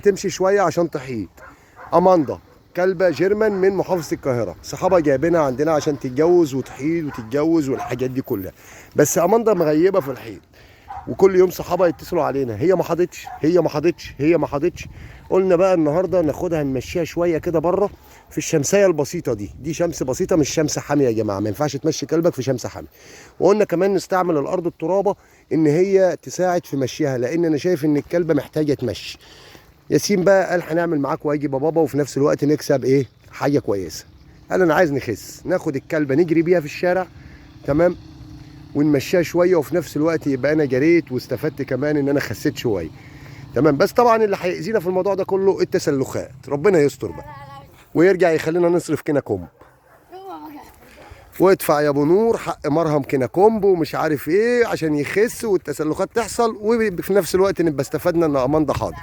تمشي شويه عشان تحيض. اماندا كلبه جيرمان من محافظه القاهره، صحابها جايبينها عندنا عشان تتجوز وتحيض وتتجوز والحاجات دي كلها. بس اماندا مغيبه في الحيض، وكل يوم صحابها يتصلوا علينا، هي ما حاضتش هي ما حاضتش هي ما حاضتش. قلنا بقى النهارده ناخدها نمشيها شويه كده بره في الشمسيه البسيطه دي شمس بسيطه مش شمس حاميه يا جماعه، ما ينفعش تمشي كلبك في شمس حاميه. وقلنا كمان نستعمل الارض الترابه ان هي تساعد في مشيها، لان انا شايف ان الكلبه محتاجه تمشي. ياسين بقى قال هنعمل معاك واجب يا بابا، وفي نفس الوقت نكسب ايه حاجه كويسه. قال انا عايز نخس، ناخد الكلبه نجري بيها في الشارع، تمام، ونمشيها شويه، وفي نفس الوقت يبقى انا جريت واستفدت كمان ان انا خسيت شويه، تمام. بس طبعا اللي هيأذينا في الموضوع ده كله التسلخات، ربنا يستر بقى ويرجع يخلينا نصرف كينا كومب، وادفع يا ابو نور حق مرهم كينا كومب ومش عارف ايه عشان يخس والتسلخات تحصل، وفي نفس الوقت نبقى استفدنا ان اماندا حاضر.